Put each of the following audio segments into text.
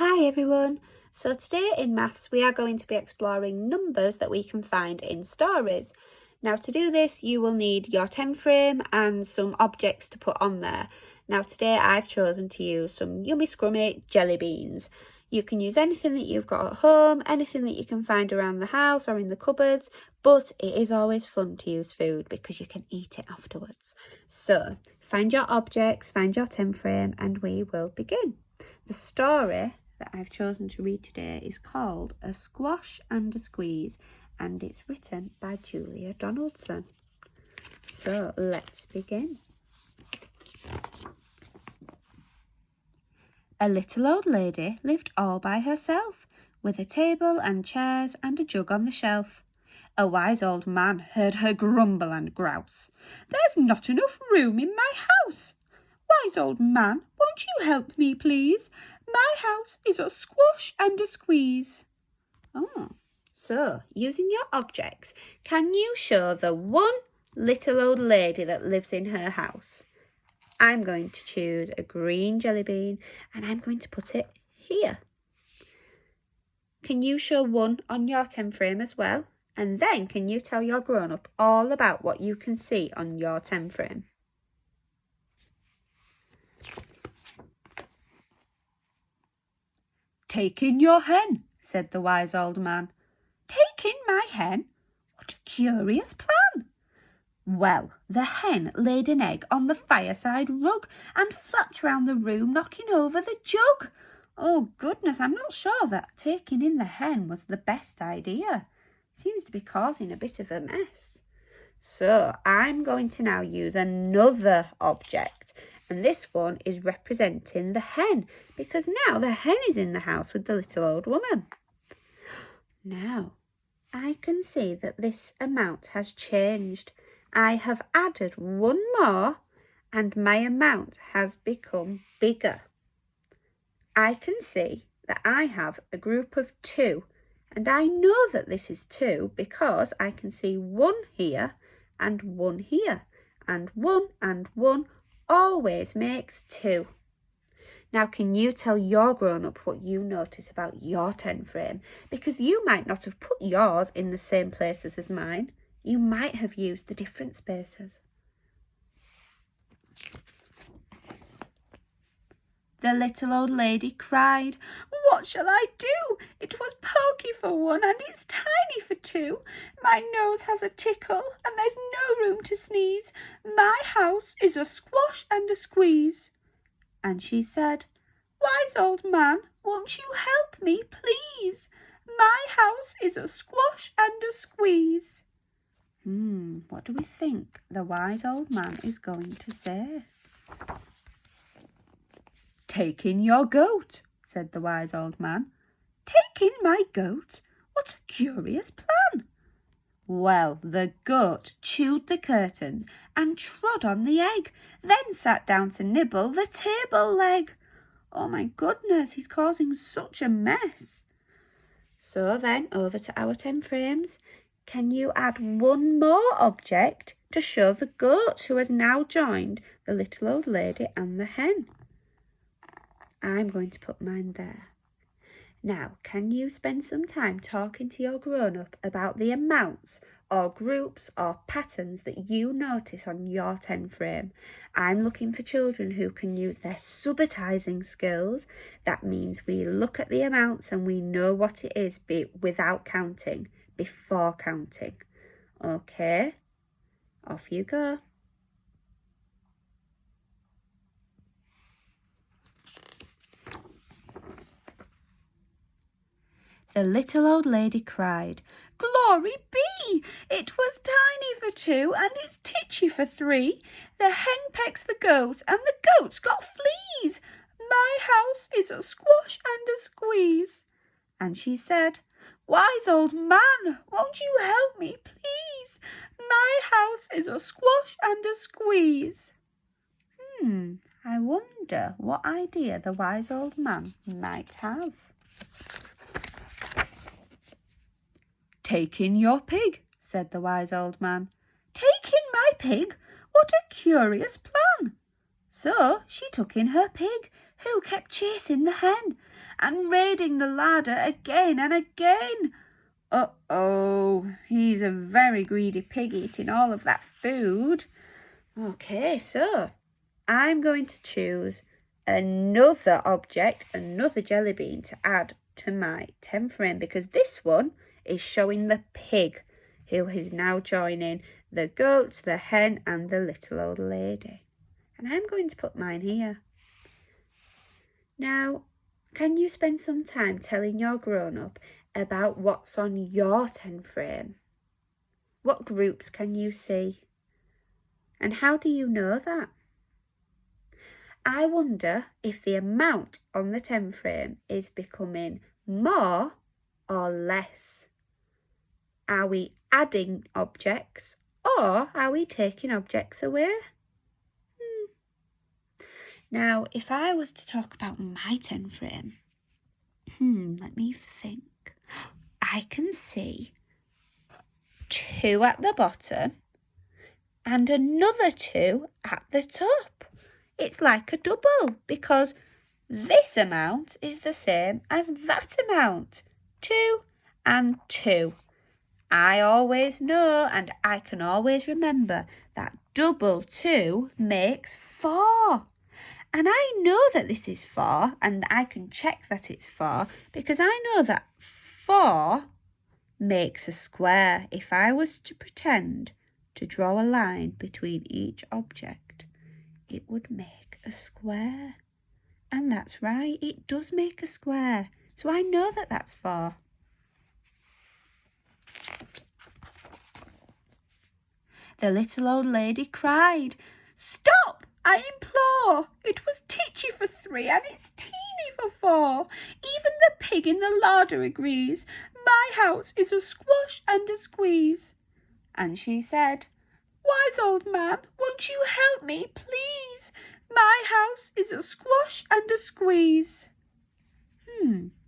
Hi everyone! So today in maths we are going to be exploring numbers that we can find in stories. Now to do this you will need your 10 frame and some objects to put on there. Now today I've chosen to use some yummy scrummy jelly beans. You can use anything that you've got at home, anything that you can find around the house or in the cupboards, but it is always fun to use food because you can eat it afterwards. So find your objects, find your 10 frame and we will begin. The story that I've chosen to read today is called A Squash and a Squeeze and it's written by Julia Donaldson. So let's begin. A little old lady lived all by herself, with a table and chairs and a jug on the shelf. A wise old man heard her grumble and grouse. "There's not enough room in my house. Wise old man, won't you help me, please? My house is a squash and a squeeze." So using your objects, can you show the one little old lady that lives in her house? I'm going to choose a green jelly bean and I'm going to put it here. Can you show one on your 10 frame as well? And then can you tell your grown-up all about what you can see on your 10 frame? "Take in your hen," said the wise old man. "Take in my hen? What a curious plan!" Well, the hen laid an egg on the fireside rug and flapped round the room, knocking over the jug. Oh goodness, I'm not sure that taking in the hen was the best idea. Seems to be causing a bit of a mess. So I'm going to now use another object. And this one is representing the hen, because now the hen is in the house with the little old woman. Now, I can see that this amount has changed. I have added one more and my amount has become bigger. I can see that I have a group of 2 and I know that this is 2 because I can see 1 here and 1 here, and 1 always makes 2. Now can you tell your grown-up what you notice about your 10 frame? Because you might not have put yours in the same places as mine. You might have used the different spaces. The little old lady cried, "What shall I do? It was pokey for 1 and it's tiny for 2. My nose has a tickle and there's no room to sneeze. My house is a squash and a squeeze." And she said, "Wise old man, won't you help me, please? My house is a squash and a squeeze." What do we think the wise old man is going to say? "Take in your goat," said the wise old man. "Take in my goat? What a curious plan." Well, the goat chewed the curtains and trod on the egg, then sat down to nibble the table leg. Oh my goodness, he's causing such a mess. So then over to our 10 frames. Can you add one more object to show the goat who has now joined the little old lady and the hen? I'm going to put mine there. Now, can you spend some time talking to your grown-up about the amounts or groups or patterns that you notice on your 10 frame? I'm looking for children who can use their subitising skills. That means we look at the amounts and we know what it is without counting, before counting. Okay, off you go. The little old lady cried, "Glory be! It was tiny for 2 and it's titchy for 3. The hen pecks the goat and the goat's got fleas. My house is a squash and a squeeze." And she said, "Wise old man, won't you help me, please? My house is a squash and a squeeze." I wonder what idea the wise old man might have. "Take in your pig," said the wise old man. "Take in my pig? What a curious plan." So she took in her pig, who kept chasing the hen. and raiding the larder again and again. Uh-oh, he's a very greedy pig eating all of that food. Okay, so I'm going to choose another object, another jelly bean to add to my 10 frame, because this one is showing the pig, who is now joining the goat, the hen and the little old lady. And I'm going to put mine here. Now, can you spend some time telling your grown-up about what's on your 10 frame? What groups can you see? And how do you know that? I wonder if the amount on the 10 frame is becoming more or less. Are we adding objects or are we taking objects away? Now, if I was to talk about my 10 frame, let me think. I can see 2 at the bottom and another 2 at the top. It's like a double because this amount is the same as that amount. 2 and 2. I always know and I can always remember that double 2 makes 4. And I know that this is 4 and I can check that it's 4 because I know that 4 makes a square. If I was to pretend to draw a line between each object, it would make a square. And that's right, it does make a square. So I know that that's 4. The little old lady cried, "Stop, I implore! It was titchy for 3 and it's teeny for 4. Even the pig in the larder agrees. My house is a squash and a squeeze." And she said, "Wise old man, won't you help me, please? My house is a squash and a squeeze."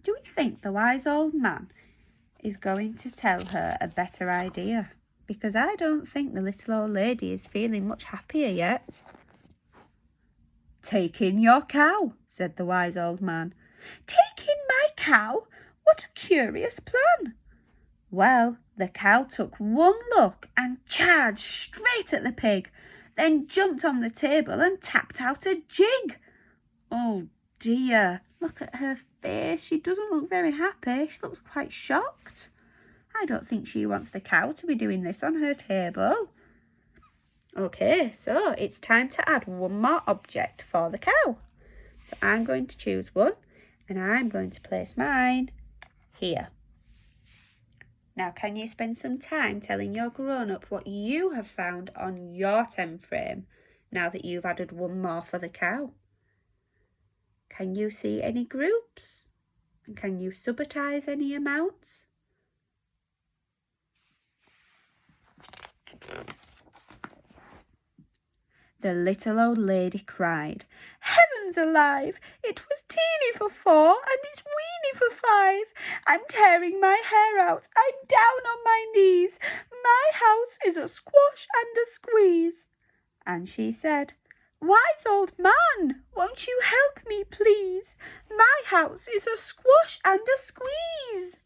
Do we think the wise old man is going to tell her a better idea? Because I don't think the little old lady is feeling much happier yet. "Take in your cow," said the wise old man. "Take in my cow? What a curious plan." Well, the cow took one look and charged straight at the pig, then jumped on the table and tapped out a jig. Oh dear, look at her face. She doesn't look very happy. She looks quite shocked. I don't think she wants the cow to be doing this on her table. Okay, so it's time to add one more object for the cow. So I'm going to choose one and I'm going to place mine here. Now, can you spend some time telling your grown-up what you have found on your 10 frame now that you've added one more for the cow? Can you see any groups? And can you subitize any amounts? The little old lady cried, "Heavens alive! It was teeny for 4 and it's weeny for 5. I'm tearing my hair out. I'm down on my knees. My house is a squash and a squeeze." And she said, "Wise old man, won't you help me, please? My house is a squash and a squeeze."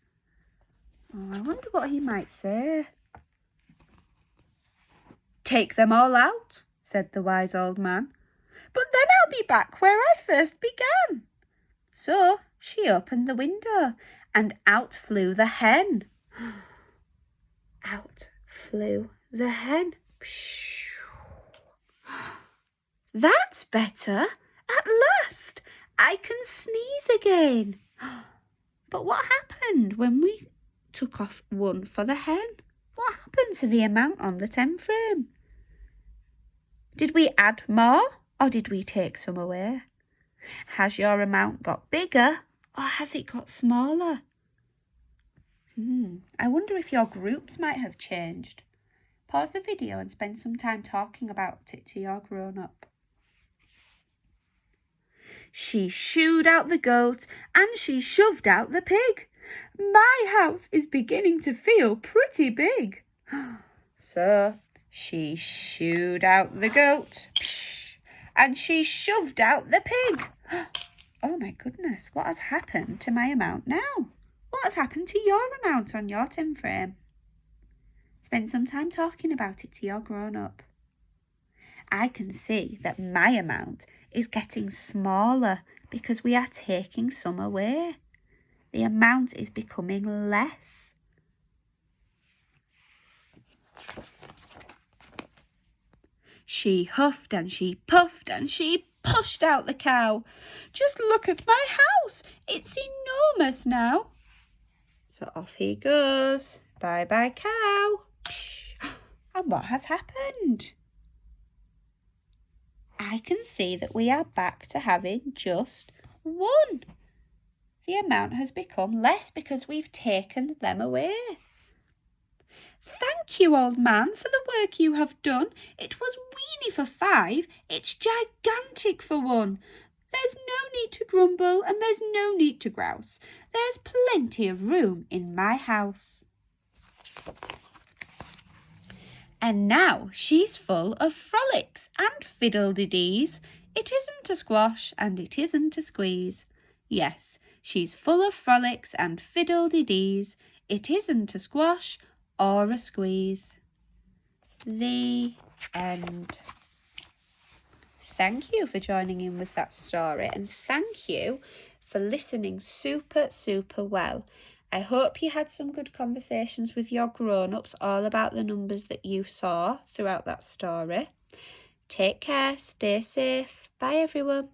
Oh, I wonder what he might say. "Take them all out," said the wise old man. "But then I'll be back where I first began." So she opened the window and out flew the hen. Out flew the hen. That's better. At last, I can sneeze again. But what happened when we took off one for the hen? What happened to the amount on the 10 frame? Did we add more or did we take some away? Has your amount got bigger or has it got smaller? I wonder if your groups might have changed. Pause the video and spend some time talking about it to your grown-up. She shooed out the goat and she shoved out the pig. My house is beginning to feel pretty big. So she shooed out the goat and she shoved out the pig. Oh my goodness, what has happened to my amount now? What has happened to your amount on your tin frame? Spend some time talking about it to your grown-up. I can see that my amount is getting smaller because we are taking some away. The amount is becoming less. She huffed and she puffed and she pushed out the cow. Just look at my house. It's enormous now. So off he goes. Bye-bye, cow. And what has happened? I can see that we are back to having just one. The amount has become less because we've taken them away. Thank you, old man, for the work you have done. It was weeny for 5. It's gigantic for 1. There's no need to grumble and there's no need to grouse. There's plenty of room in my house. And now she's full of frolics and fiddle-de-dees. It isn't a squash and it isn't a squeeze. Yes, she's full of frolics and fiddle-de-dees. It isn't a squash or a squeeze. The end. Thank you for joining in with that story, and thank you for listening super well. I hope you had some good conversations with your grown-ups all about the numbers that you saw throughout that story. Take care, stay safe. Bye everyone.